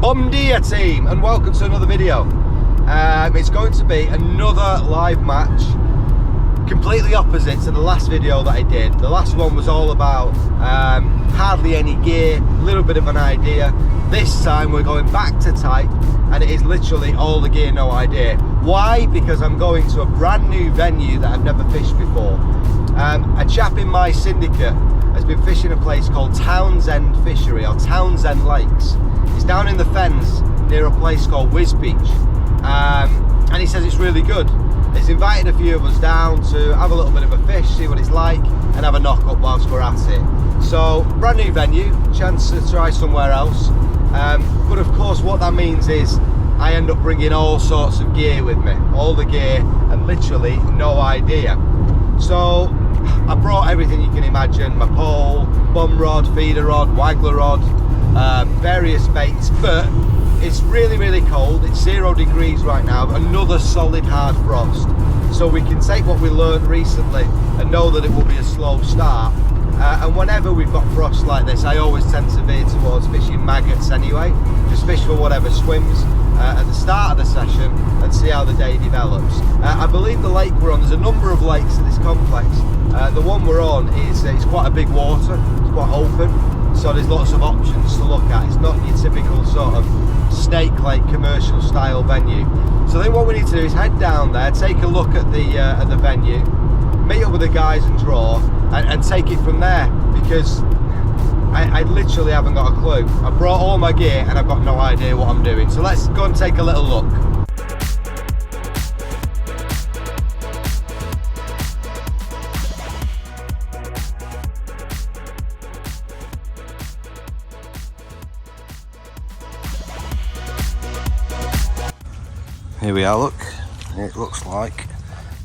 Bom dia team, and welcome to another video. It's going to be another live match, completely opposite to the last video that I did. The last one was all about hardly any gear, a little bit of an idea. This time we're going back to type, and it is literally all the gear, no idea. Why? Because I'm going to a brand new venue that I've never fished before. A chap in my syndicate has been fishing a place called Townsend Fishery, or Townsend Lakes. It's down in the Fens near a place called Whiz Beach, and he says it's really good. He's invited a few of us down to have a little bit of a fish, see what it's like, and have a knock up whilst we're at it. So, brand new venue, chance to try somewhere else, but of course what that means is I end up bringing all sorts of gear with me, all the gear and literally no idea. So I brought everything you can imagine, my pole, bum rod, feeder rod, Wagler rod, various baits, but it's really cold. It's 0 degrees right now, another solid hard frost. So we can take what we learned recently and know that it will be a slow start. And whenever we've got frost like this, I always tend to veer towards fishing maggots anyway. Just fish for whatever swims at the start of the session and see how the day develops. I believe the lake we're on, there's a number of lakes in this complex. The one we're on is it's quite a big water, it's quite open, so there's lots of options to look at. It's not your typical sort of snake lake commercial style venue. So then what we need to do is head down there, take a look at the venue, meet up with the guys and draw, and take it from there, because I literally haven't got a clue. I brought all my gear and I've got no idea what I'm doing. So let's go and take a little look. Here we are, look. It looks like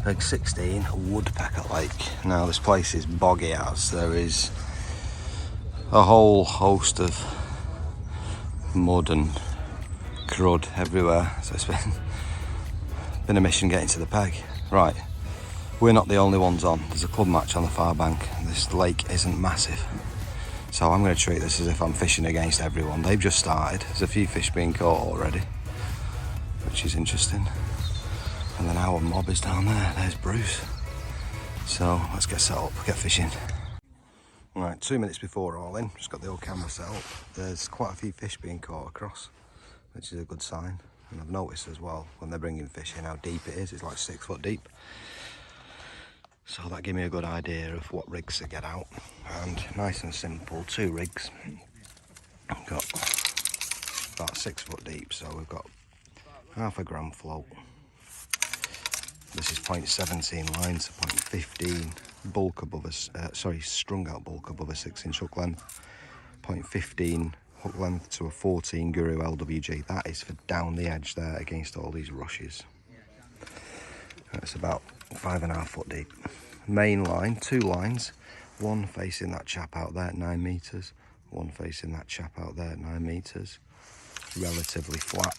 Big 16 Woodpecker Lake. Now this place is boggy as there is a whole host of mud and crud everywhere, so it's been a mission getting to the peg. Right, we're not the only ones on. There's a club match on the far bank. This lake isn't massive, so I'm going to treat this as if I'm fishing against everyone. They've just started. There's a few fish being caught already, which is interesting. And then our mob is down there. There's Bruce. So let's get set up, get fishing. Right, 2 minutes before all in, just got the old camera set up. There's quite a few fish being caught across, which is a good sign. And I've noticed as well, when they're bringing fish in, how deep it is. It's like 6 foot deep. So that gave me a good idea of what rigs to get out. And nice and simple, 2 rigs. I've got about 6 foot deep, so we've got half a gram float. This is 0.17 line to 0.15 bulk above a, strung out bulk above a 6-inch hook length. 0.15 hook length to a 14 Guru LWG. That is for down the edge there against all these rushes. That's about 5.5 foot deep. Main line, 2 lines, one facing that chap out there at 9 meters, one facing that chap out there at 9 meters. Relatively flat.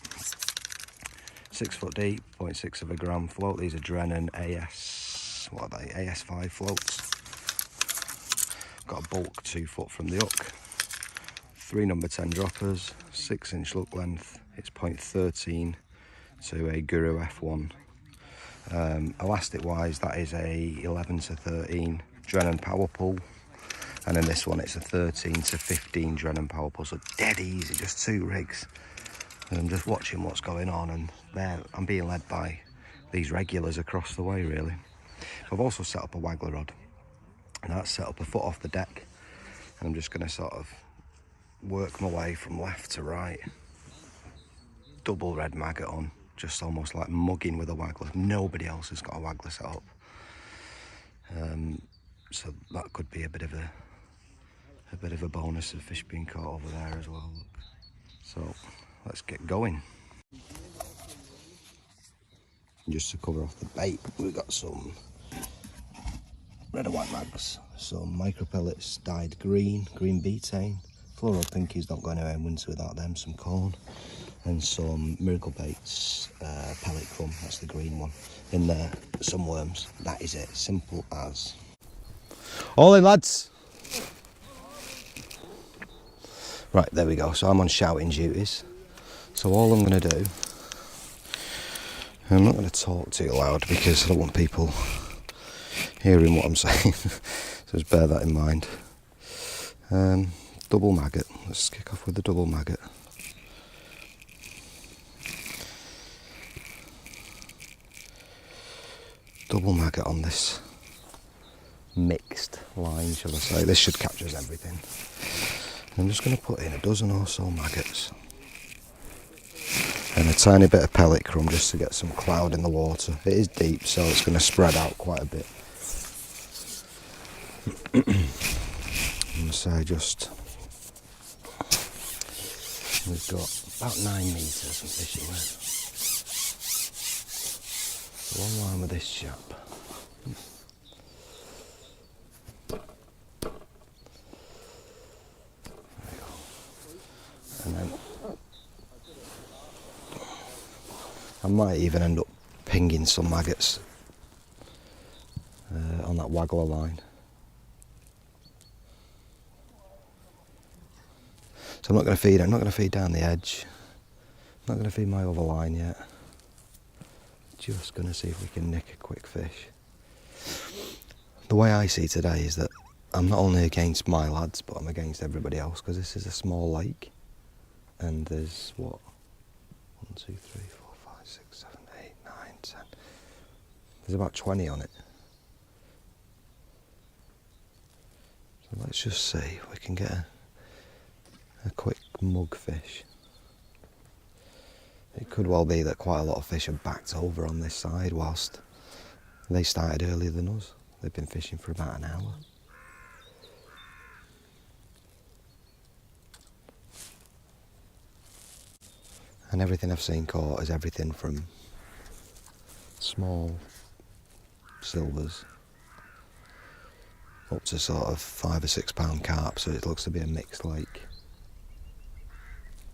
6 foot deep, 0.6 of a gram float. These are Drennan AS5 floats. Got a bulk 2 foot from the hook. 3 number 10 droppers, 6-inch hook length. It's 0.13 to a Guru F1. Elastic wise, that is a 11 to 13 Drennan power pull. And in this one, it's a 13 to 15 Drennan power pull. So dead easy, just 2 rigs. And I'm just watching what's going on, and there I'm being led by these regulars across the way, really. I've also set up a Wagler rod, and that's set up a foot off the deck, and I'm just going to sort of work my way from left to right. Double red maggot on, just almost like mugging with a Wagler. Nobody else has got a Wagler set up, so that could be a bit of a bonus of fish being caught over there as well. So let's get going. Just to cover off the bait, we've got some red and white mags, some micro pellets dyed green betaine, floral pinkies, don't go anywhere in winter without them, some corn, and some Miracle Baits pellet crumb, that's the green one. In there, some worms. That is it, simple as. All in, lads. Right, there we go. So I'm on shouting duties. So all I'm going to do, I'm not going to talk too loud because I don't want people hearing what I'm saying, so just bear that in mind. Double maggot, let's kick off with the double maggot. Double maggot on this mixed line, shall I say. This should capture everything. I'm just going to put in a dozen or so maggots and a tiny bit of pellet crumb just to get some cloud in the water. It is deep, so it's going to spread out quite a bit. And so we've got about 9 metres I'm fishing with. One line with this chap. And then I might even end up pinging some maggots on that Wagler line. So I'm not going to feed down the edge. I'm not going to feed my other line yet. Just going to see if we can nick a quick fish. The way I see today is that I'm not only against my lads, but I'm against everybody else, because this is a small lake. And there's what? 1, 2, 3, 4, 5, 6, 7, 8, 9, 10. There's about 20 on it. So let's just see if we can get a quick mug fish. It could well be that quite a lot of fish are backed over on this side whilst they started earlier than us. They've been fishing for about an hour. And everything I've seen caught is everything from small silvers up to sort of 5 or 6 pound carp, so it looks to be a mixed lake.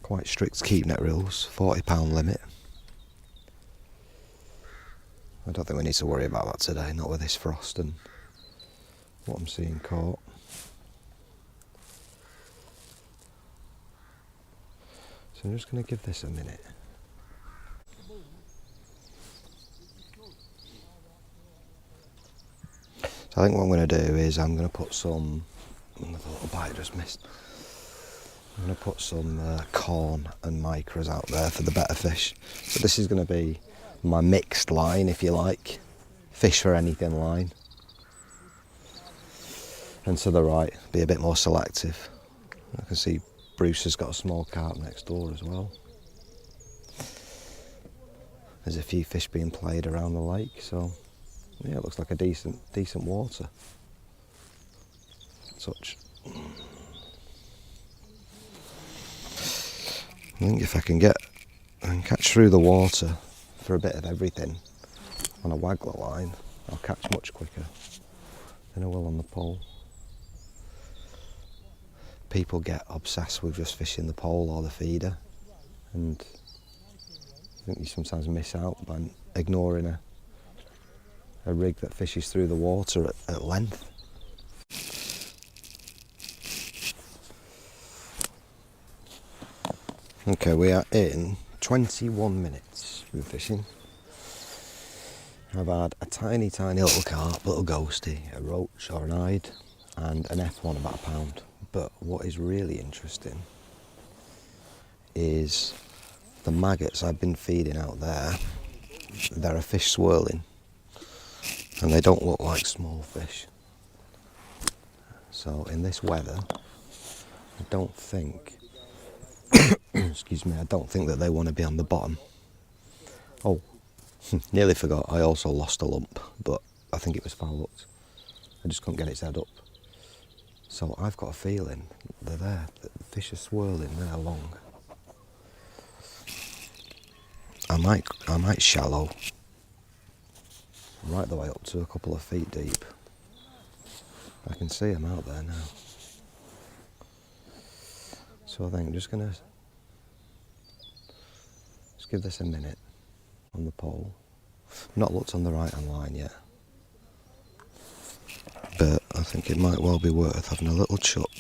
Quite strict keep net rules, £40 limit. I don't think we need to worry about that today, not with this frost and what I'm seeing caught. So I'm just going to give this a minute. So I think what I'm going to do is I'm going to put some, the little bite I just missed. I'm going to put some corn and micras out there for the better fish. So this is going to be my mixed line, if you like. Fish for anything line. And to the right, be a bit more selective. I can see Bruce has got a small carp next door as well. There's a few fish being played around the lake, so yeah, it looks like a decent water. Touch. I think if I can catch through the water for a bit of everything on a Wagler line, I'll catch much quicker than I will on the pole. People get obsessed with just fishing the pole or the feeder, and I think you sometimes miss out by ignoring a rig that fishes through the water at length. Okay, we are in 21 minutes of fishing. I've had a tiny little carp, little ghosty, a roach or an hide, and an F1 about £1. But what is really interesting is the maggots I've been feeding out there. There are fish swirling, and they don't look like small fish. So in this weather, I don't think excuse me, I don't think that they want to be on the bottom. Oh, nearly forgot, I also lost a lump, but I think it was foul hooked. I just couldn't get its head up. So I've got a feeling they're there, that the fish are swirling there long. I might shallow right the way up to a couple of feet deep. I can see them out there now. So I think I'm just gonna give this a minute on the pole. Not looked on the right hand line yet, but I think it might well be worth having a little chuck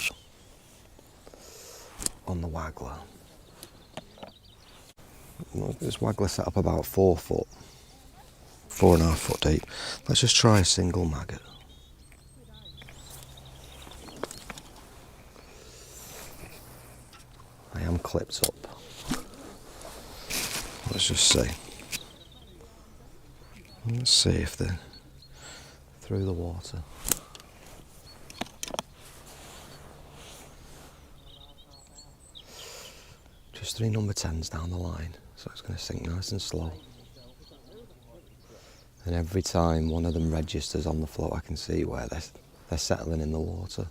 on the Wagler. This Wagler set up about 4 foot, 4.5 foot deep. Let's just try a single maggot. I am clipped up. Let's just see. Let's see if they're through the water. Just 3 number 10s down the line, so it's going to sink nice and slow. And every time one of them registers on the float, I can see where they're settling in the water.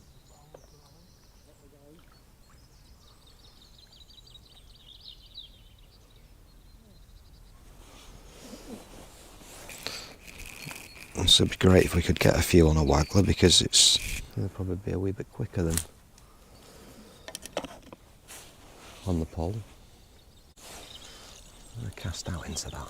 So it'd be great if we could get a few on a Wagler, because it'll probably be a wee bit quicker than on the pole. I'm going to cast out into that.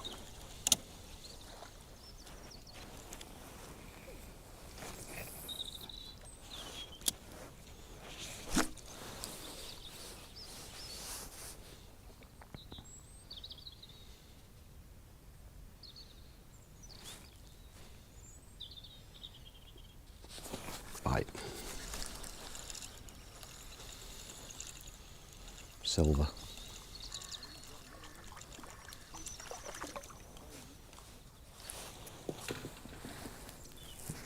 Bite. Silver.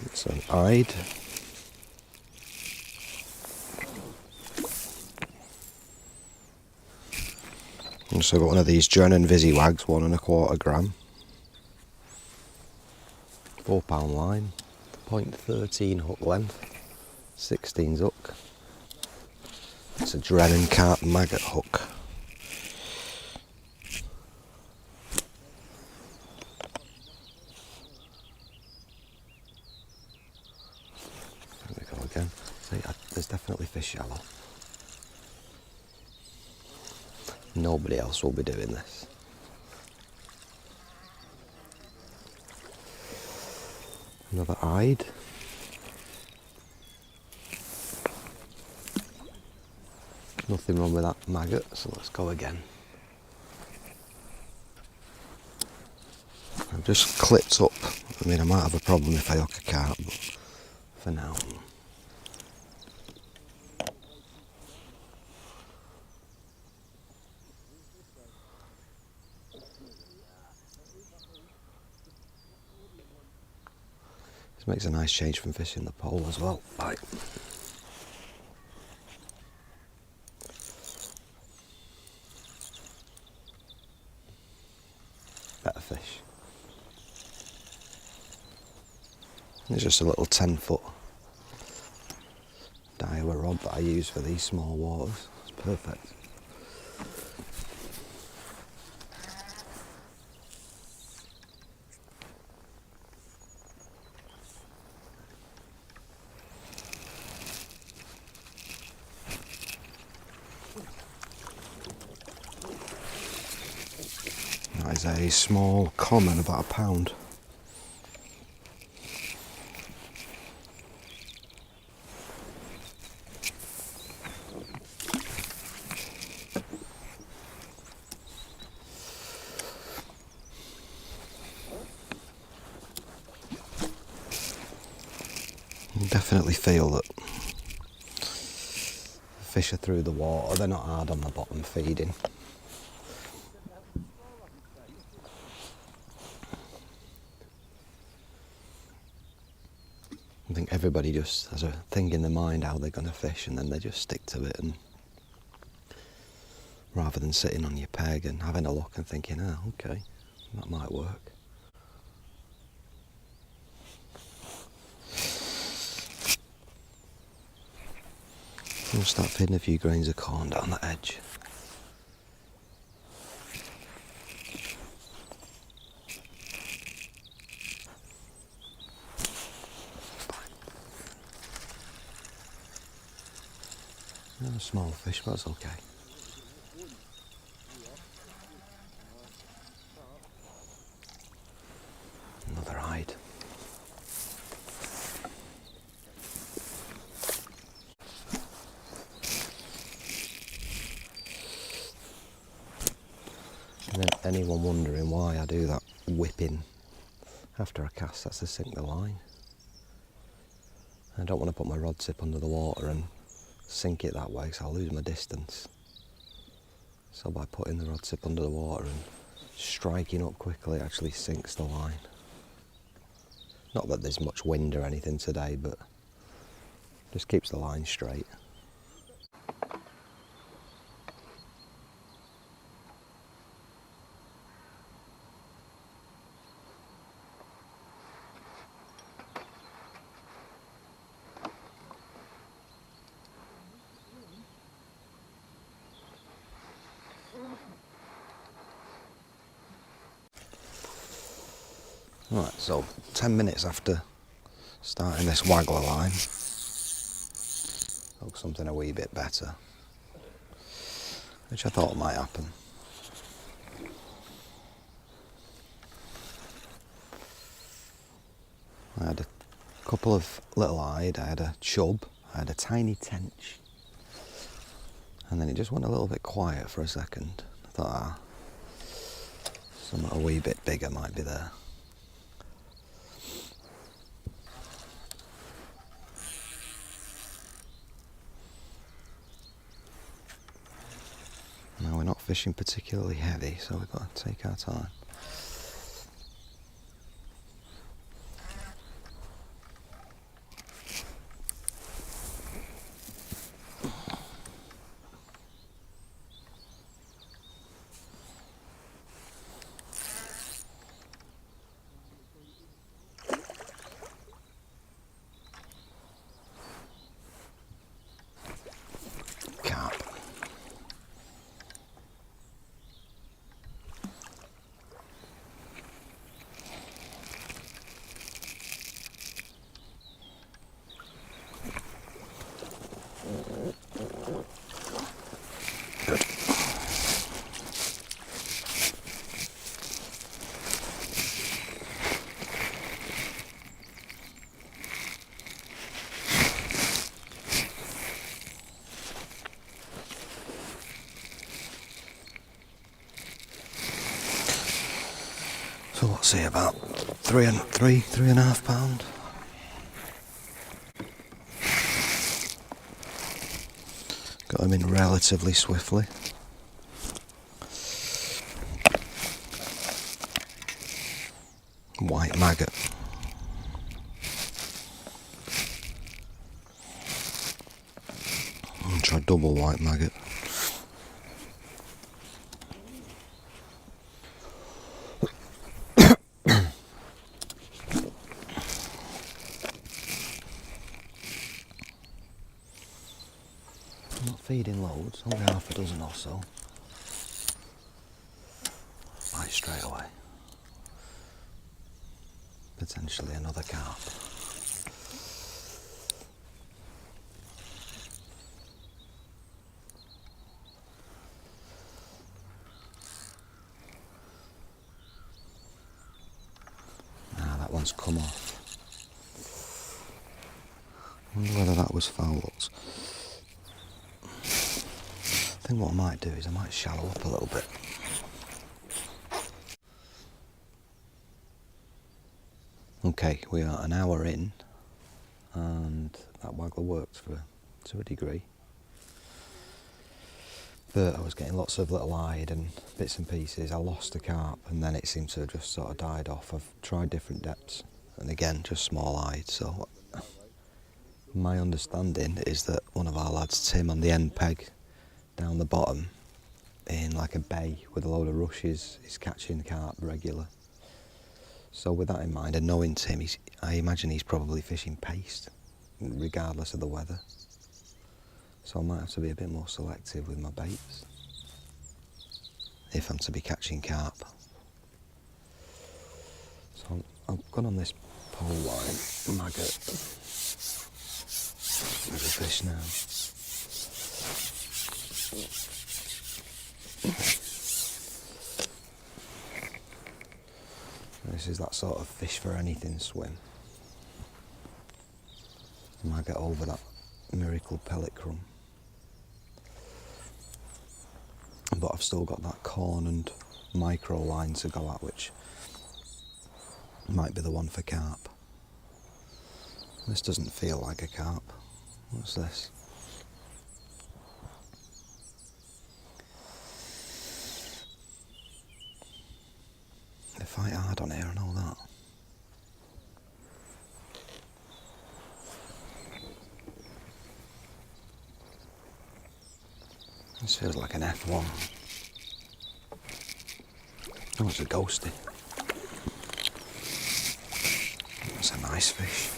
It's an eyed. And so I've got one of these Drennan Visi Wags, 1¼ gram. 4 pound line, 0.13 hook length, 16's hook. It's a Drennan carp maggot hook. There we go again. See, there's definitely fish shallow. Nobody else will be doing this. Another eyed. Nothing wrong with that maggot, so let's go again. I've just clipped up. I mean, I might have a problem if I hook a carp, but for now. This makes a nice change from fishing the pole as well. Bye. Better fish. It's just a little 10-foot Daiwa rod that I use for these small waters. It's perfect. That is a small common, about £1. You definitely feel that fish are through the water, they're not hard on the bottom feeding. I think everybody just has a thing in their mind how they're going to fish, and then they just stick to it, and rather than sitting on your peg and having a look and thinking, oh, okay, that might work. I'll start feeding a few grains of corn down the edge. A small fish, but that's okay. Another hide. And anyone wondering why I do that whipping after I cast, that's to sink the line. I don't want to put my rod tip under the water and sink it that way because I'll lose my distance. So by putting the rod tip under the water and striking up quickly, it actually sinks the line. Not that there's much wind or anything today, but just keeps the line straight. Right, so 10 minutes after starting this Wagler line, looks something a wee bit better, which I thought might happen. I had a couple of little eyed, I had a chub, I had a tiny tench, and then it just went a little bit quiet for a second. I thought, something a wee bit bigger might be there. Now we're not fishing particularly heavy, so we've got to take our time. Carp. Good. So what's he, about 3.5 pound? Got him in relatively swiftly. White maggot. I'll try double white maggot. I'm not feeding loads, only half a dozen or so. Right, straight away. Potentially another carp. Ah, that one's come off. I wonder whether that was fouls. I think what I might do is I might shallow up a little bit. Okay, we are an hour in, and that Wagler worked to a degree. But I was getting lots of little eyed and bits and pieces. I lost a carp, and then it seemed to have just sort of died off. I've tried different depths, and again, just small eyed. So my understanding is that one of our lads, Tim, on the end peg down the bottom, in like a bay with a load of rushes, is catching carp regular. So with that in mind, and knowing Tim, I imagine he's probably fishing paste, regardless of the weather. So I might have to be a bit more selective with my baits, if I'm to be catching carp. So I've gone on this pole line, maggot. There's a fish now. This is that sort of fish for anything swim. I might get over that miracle pellet crumb. But I've still got that corn and micro line to go at, which might be the one for carp. This doesn't feel like a carp. What's this? They fight hard on here, I know that. This feels like an F1. Oh, it's a ghosty. It's a nice fish.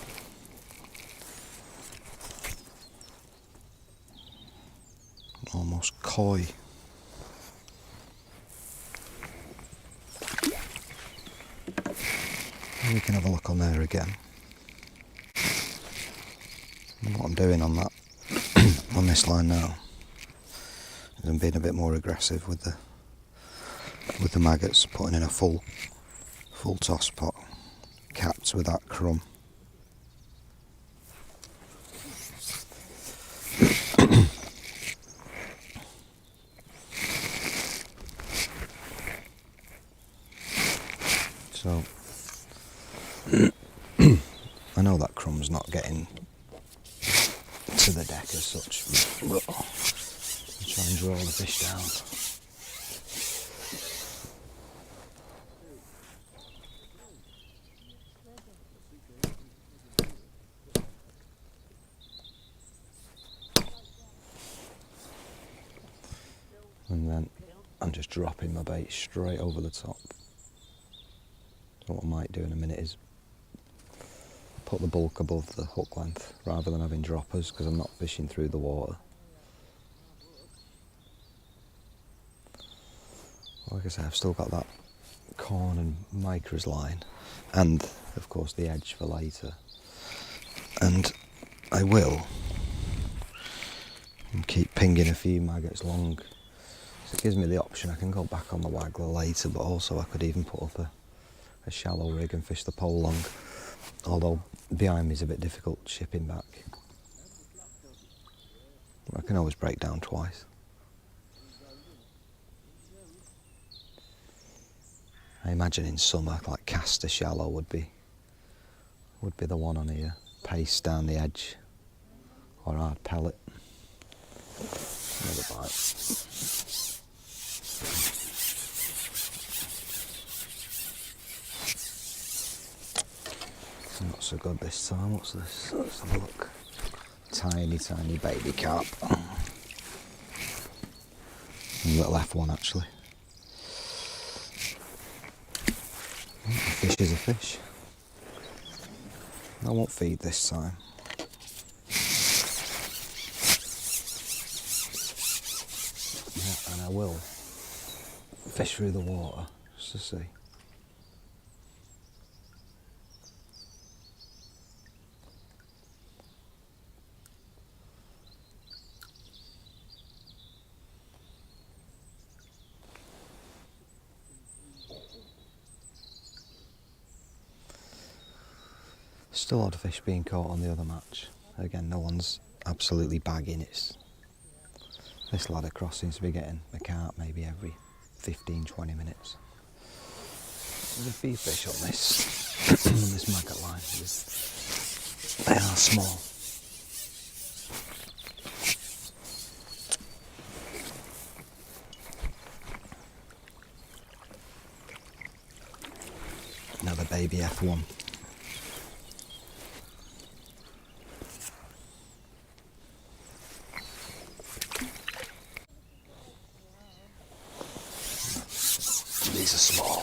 Almost koi. We can have a look on there again. And what I'm doing on that, on this line now, is I'm being a bit more aggressive with the maggots, putting in a full toss pot, capped with that crumb. So I know that crumb's not getting to the deck as such, but I'll try and draw the fish down. And then I'm just dropping my bait straight over the top. So what I might do in a minute is put the bulk above the hook length rather than having droppers, because I'm not fishing through the water. Like I say, I've still got that corn and micras line, and of course the edge for later. And I will keep pinging a few maggots long. So it gives me the option. I can go back on the Wagler later, but also I could even put up a shallow rig and fish the pole long. Although behind me is a bit difficult shipping back. I can always break down twice. I imagine in summer, like caster shallow would be the one on here. Paste down the edge, or hard pellet. Another bite. Not so good this time. What's this? Let's have a look. Tiny, tiny baby carp. A little F1 actually. A fish is a fish. I won't feed this time. Yeah, and I will fish through the water just to see. Still odd fish being caught on the other match. Again, no one's absolutely bagging. It's this ladder cross seems to be getting a carp maybe every 15-20 minutes. There's a few fish on this on this maggot line. They are small. Another baby F1. These are small.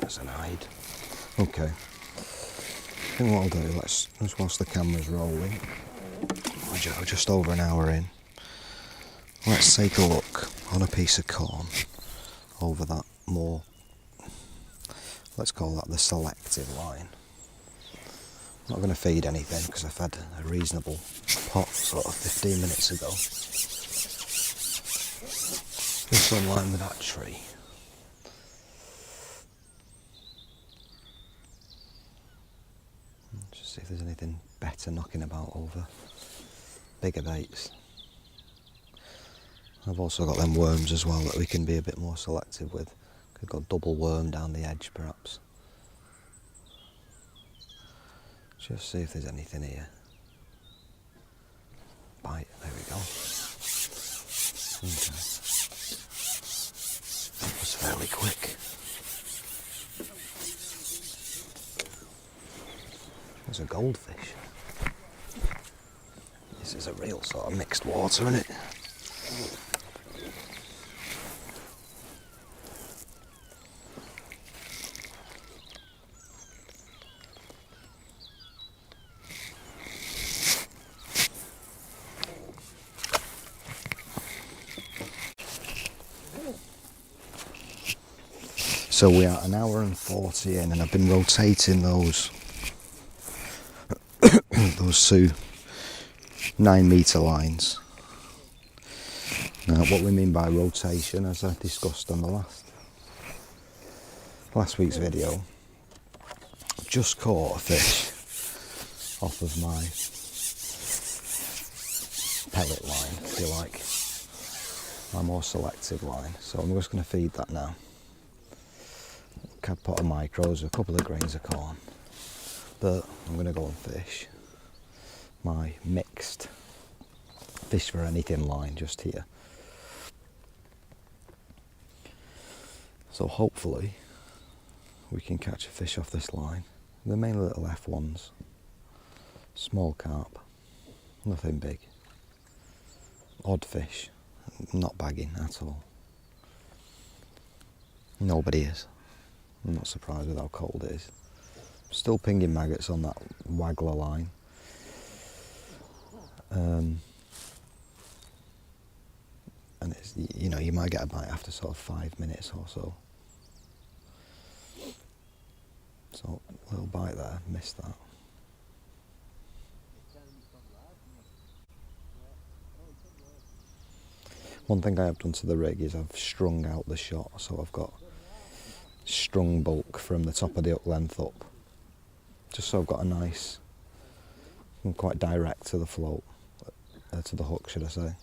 There's an hide. Okay. I think what I'll do, let's just whilst the camera's rolling, we're just over an hour in. Let's take a look on a piece of corn over that more, let's call that the selective line. I'm not going to feed anything because I've had a reasonable pot sort of 15 minutes ago. Just on line with that tree. Just see if there's anything better knocking about over bigger baits. I've also got them worms as well that we can be a bit more selective with. We've got double worm down the edge perhaps. Just see if there's anything here. Bite, there we go. Okay. That was fairly quick. There's a goldfish. This is a real sort of mixed water, isn't it? So we are 1 hour and 40 in, and I've been rotating those two 9 metre lines. Now what we mean by rotation, as I discussed on the last week's video, I've just caught a fish off of my pellet line, if you like, my more selective line. So I'm just going to feed that now. A pot of micros, a couple of grains of corn, but I'm going to go and fish my mixed fish for anything line just here. So hopefully we can catch a fish off this line. They're mainly little F1s, small carp, nothing big, odd fish, not bagging at all. Nobody is. I'm not surprised with how cold it is. Still pinging maggots on that Wagler line. And it's, you know, you might get a bite after sort of 5 minutes or so. So, little bite there, missed that. One thing I have done to the rig is I've strung out the shot, so I've got strung bulk from the top of the hook length up, just so I've got a nice and quite direct to the float, to the hook should I say.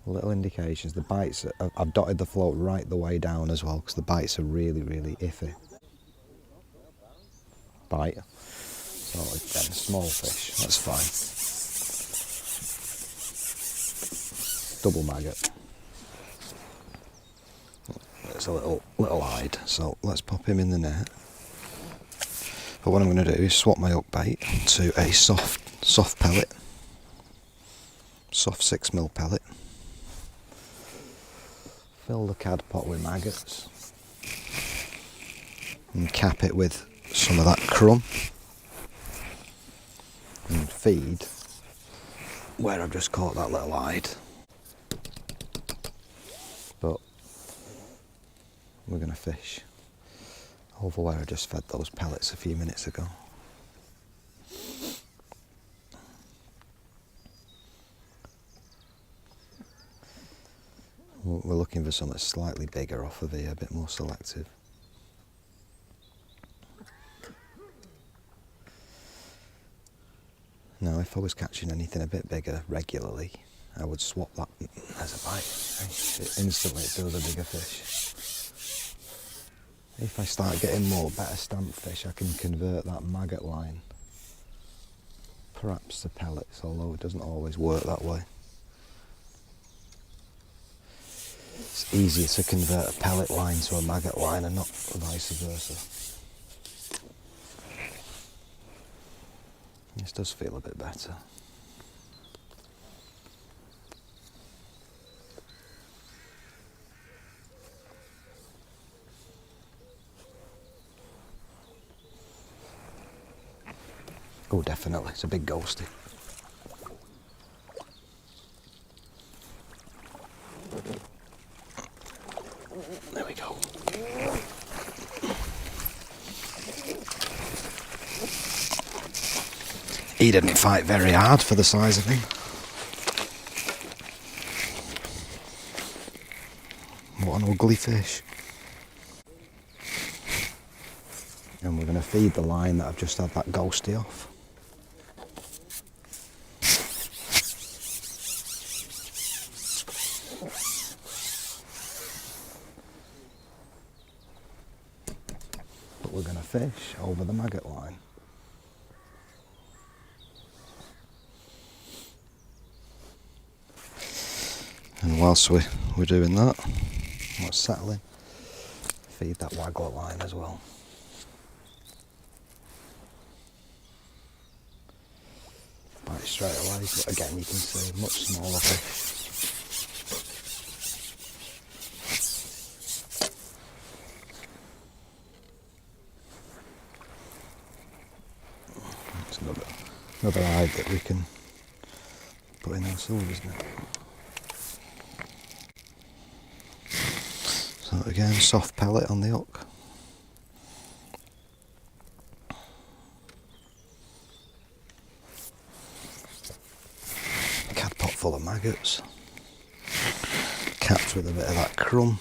Little indications, the bites, I've dotted the float right the way down as well because the bites are really iffy. Bite, so again, small fish, that's fine. Double maggot. It's a little hide, so let's pop him in the net. But what I'm going to do is swap my hook bait to a soft pellet, soft 6mm pellet. Fill the cad pot with maggots and cap it with some of that crumb and feed where I've just caught that little hide. But we're going to fish over where I just fed those pellets a few minutes ago. We're looking for something slightly bigger off of here, a bit more selective. Now if I was catching anything a bit bigger regularly, I would swap that as a bite. Instantly it feels a bigger fish. If I start getting more better stamp fish, I can convert that maggot line perhaps to pellets, although it doesn't always work that way. It's easier to convert a pellet line to a maggot line and not vice versa. This does feel a bit better. Oh, definitely, it's a big ghosty. There we go. He didn't fight very hard for the size of him. What an ugly fish. And we're going to feed the line that I've just had that ghosty off. fish over the maggot line. And whilst we're doing that, let's settle in, feed that Wagler line as well. Bite straight away, but again you can see much smaller fish. It's another hide that we can put in our silvers now. So again, soft pellet on the hook. Cad pot full of maggots. Capped with a bit of that crumb.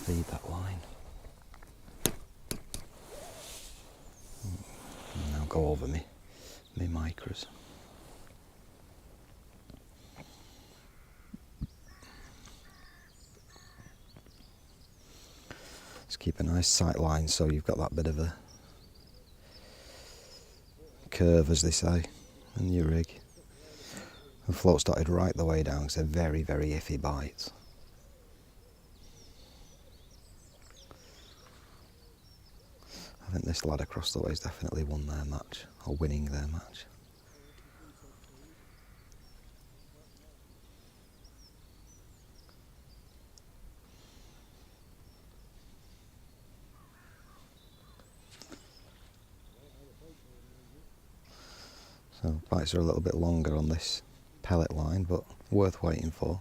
Feed that line. And now go over me micros. Just keep a nice sight line so you've got that bit of a curve, as they say, in your rig. The float started right the way down because they're very, very iffy bites. I think this lad across the way has definitely won their match, or winning their match. So bites are a little bit longer on this pellet line, but worth waiting for.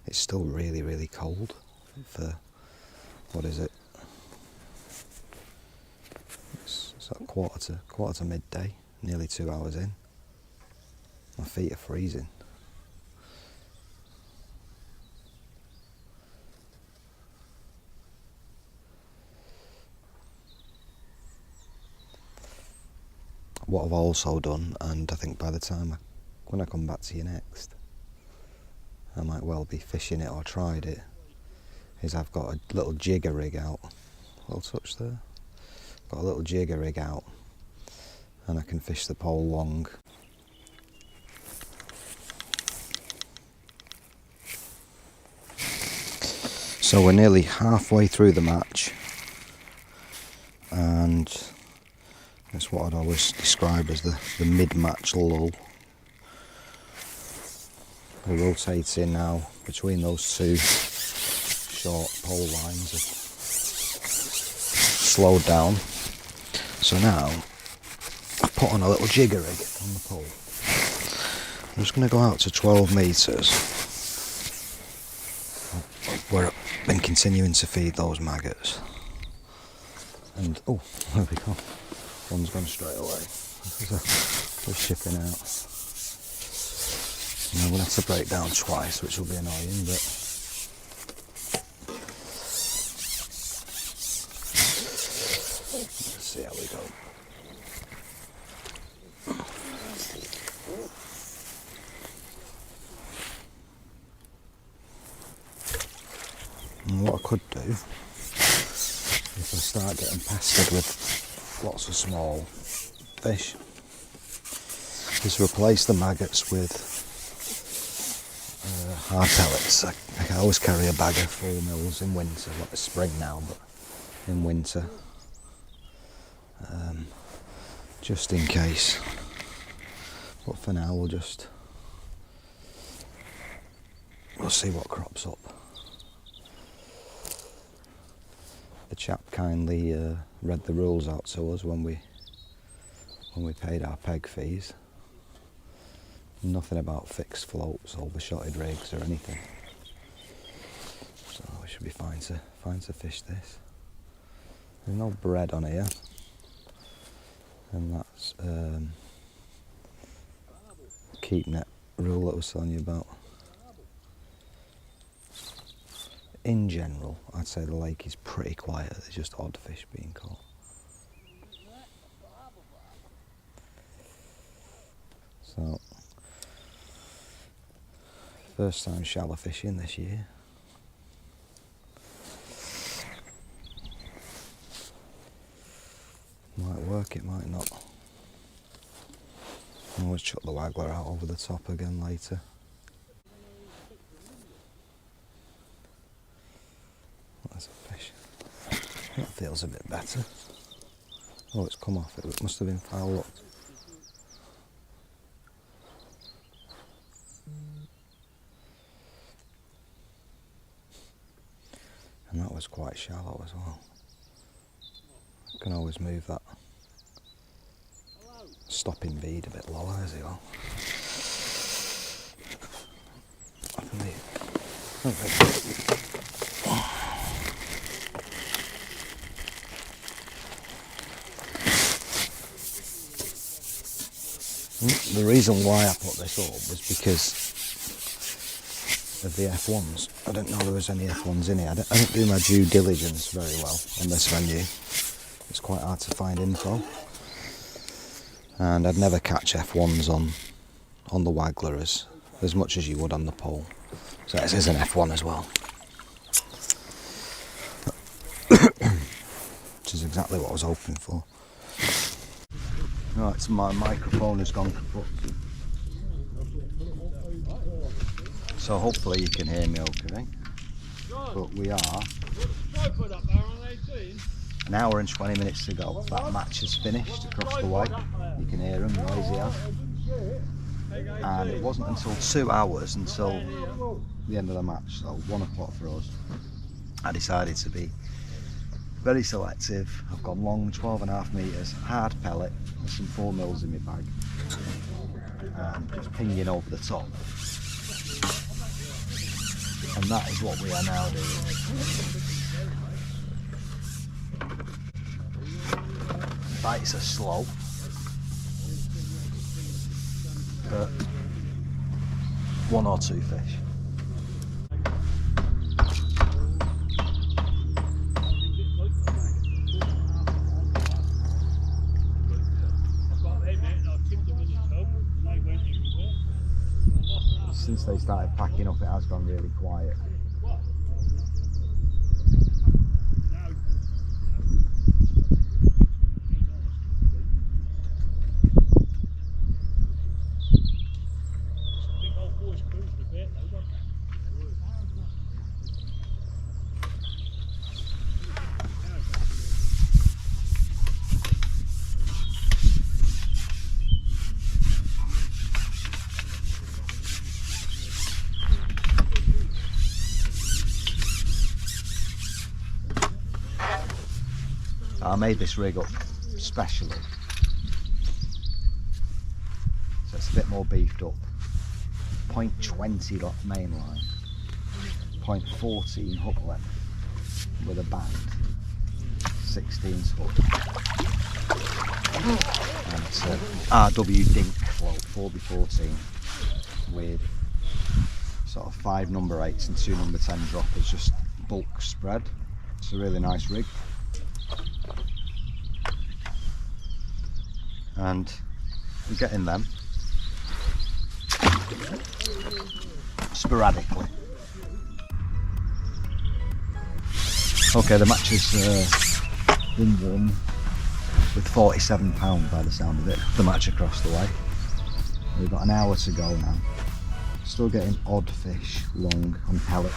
It's still really, really cold for, what is it? It's at quarter to midday, nearly 2 hours in. My feet are freezing. What I've also done, and I think by the time when I come back to you next, I might well be fishing it or tried it, is I've got a little jigger rig out. Little touch there. Got a little jigger rig out and I can fish the pole long. So we're nearly halfway through the match, and that's what I'd always describe as the mid-match lull. We're rotating now between those two short pole lines have slowed down. So now I've put on a little jigger rig on the pole. I'm just going to go out to 12 metres. We've been continuing to feed those maggots. And oh, there we go. One's gone straight away. We're shipping out. And I'm going to have to break down twice, which will be annoying, but let's see how we go. And what I could do, if I start getting pestered with lots of small fish, is replace the maggots with hard pellets. I always carry a bag of full mils in winter, like it's spring now, but in winter, just in case. But for now we'll see what crops up. The chap kindly read the rules out to us when we paid our peg fees. Nothing about fixed floats, overshotted rigs or anything. So we should be fine to fish this. There's no bread on here, and that's keep net rule that I was telling you about. in general, I'd say the lake is pretty quiet. There's just odd fish being caught. So, first time shallow fishing this year. Might work, it might not. I'll always chuck the Wagler out over the top again later. There's a fish. That feels a bit better. Oh, it's come off. It must have been foul locked. And that was quite shallow as well. I can always move that stopping bead a bit lower as you go. The reason why I put this up was because of the F1s. I didn't know there was any F1s in here. I didn't do my due diligence very well on this venue. It's quite hard to find info. And I'd never catch F1s on the Wagler as much as you would on the pole. So this is an F1 as well. Which is exactly what I was hoping for. Right, so my microphone has gone kaput. So hopefully you can hear me okay. But we are an hour and 20 minutes to go. That match is finished across the way. You can hear them, noisy as. And it wasn't until 2 hours until the end of the match, so 1 o'clock for us. I decided to be very selective. I've gone long, 12.5 metres, hard pellet, with some 4 mils in my bag. And just pinging over the top. And that is what we are now doing. Bites are slow, but 1 or 2 fish. Since they started packing up, it has gone really quiet. I made this rig up specially, so it's a bit more beefed up. 0.20 main line, 0.14 hook length with a band, 16's hook, and it's a RW Dink float 4x14 with sort of 5 number 8s and 2 number 10 droppers, just bulk spread. It's a really nice rig. And we're getting them sporadically. Okay, the match has been won with £47 by the sound of it, the match across the way. We've got an hour to go now. Still getting odd fish, long on pellet.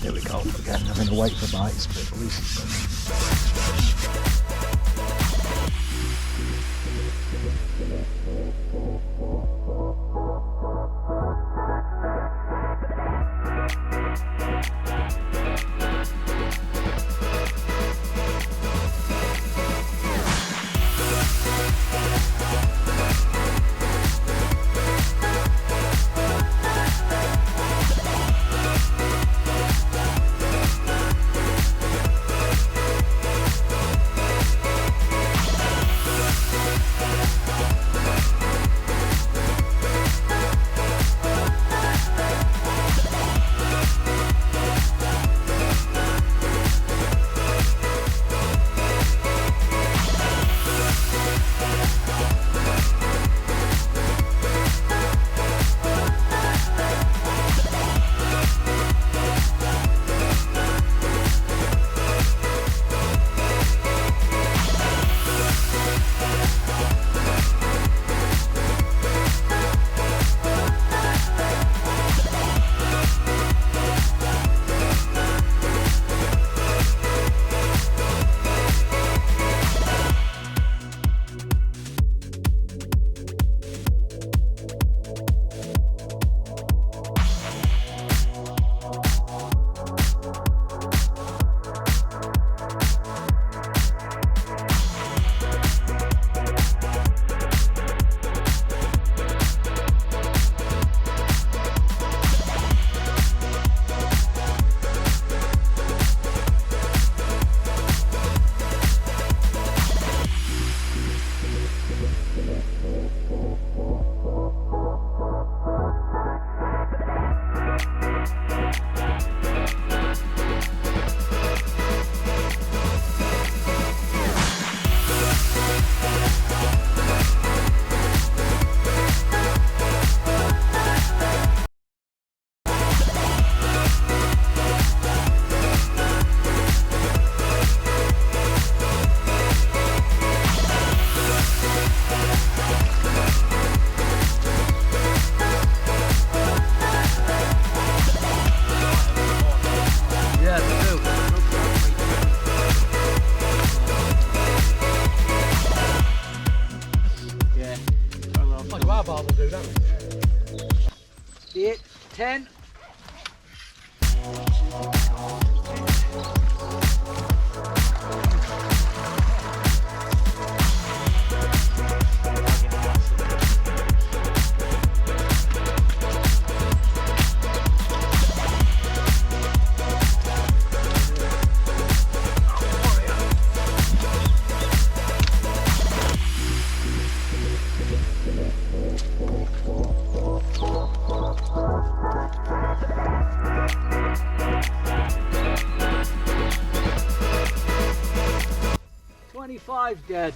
Here we go again, having to wait for bites, but at least it's coming. 8, 10. Dead.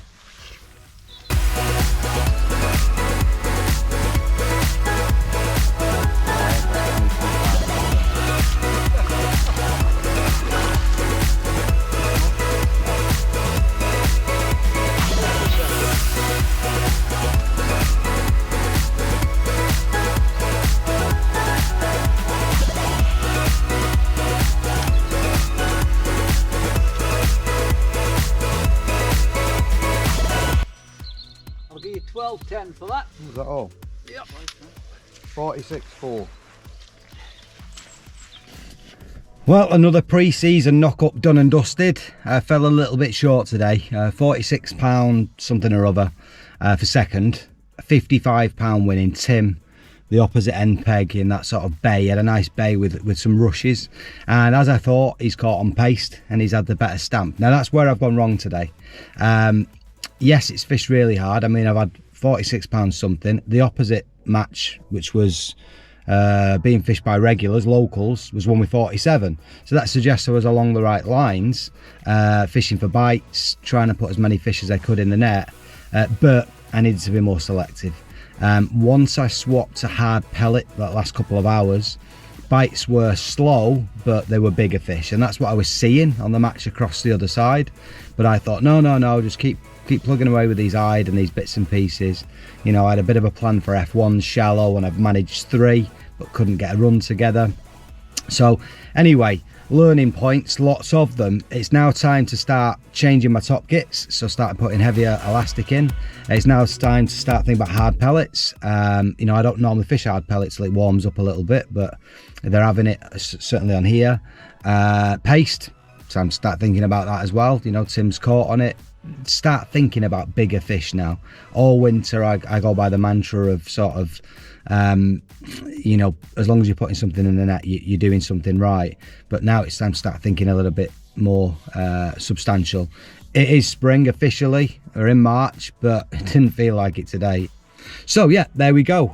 I'll give you 12.10 for that. Is that all? Yep. 46.4. Well, another pre-season knock-up done and dusted. I fell a little bit short today. £46 something or other for second. £55 winning. Tim, the opposite end peg in that sort of bay. He had a nice bay with some rushes. And as I thought, he's caught on paste and he's had the better stamp. Now, that's where I've gone wrong today. Yes, it's fished really hard. I mean, I've had £46 something. The opposite match, which was being fished by regulars, locals, was one with 47. So that suggests I was along the right lines, fishing for bites, trying to put as many fish as I could in the net, but I needed to be more selective. Once I swapped to hard pellet that last couple of hours, bites were slow, but they were bigger fish, and that's what I was seeing on the match across the other side. But I thought, no, just keep plugging away with these hide and these bits and pieces. You know, I had a bit of a plan for F1 shallow, and I've managed 3, but couldn't get a run together. So anyway, learning points, lots of them. It's now time to start changing my top kits, so start putting heavier elastic in. It's now time to start thinking about hard pellets. You know, I don't normally fish hard pellets till it warms up a little bit, but they're having it certainly on here. Paste, time to start thinking about that as well. You know, Tim's caught on it. Start thinking about bigger fish now. All winter I go by the mantra of sort of you know, as long as you're putting something in the net, you're doing something right. But now it's time to start thinking a little bit more substantial. It is spring officially, or in March, but it didn't feel like it today. So yeah, there we go.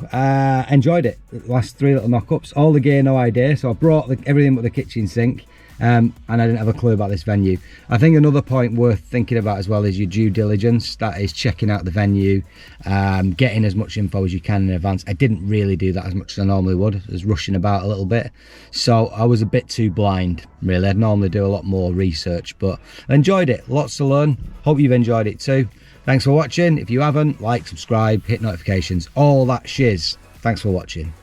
Enjoyed it. The last 3 little knock-ups, all the gear, no idea. So I brought everything but the kitchen sink. And I didn't have a clue about this venue. I think another point worth thinking about as well is your due diligence. That is checking out the venue, getting as much info as you can in advance. I didn't really do that as much as I normally would. I was rushing about a little bit, so I was a bit too blind really. I'd normally do a lot more research, but I enjoyed it. Lots to learn. Hope you've enjoyed it too. Thanks for watching. If you haven't, like, subscribe, hit notifications, all that shiz. Thanks for watching.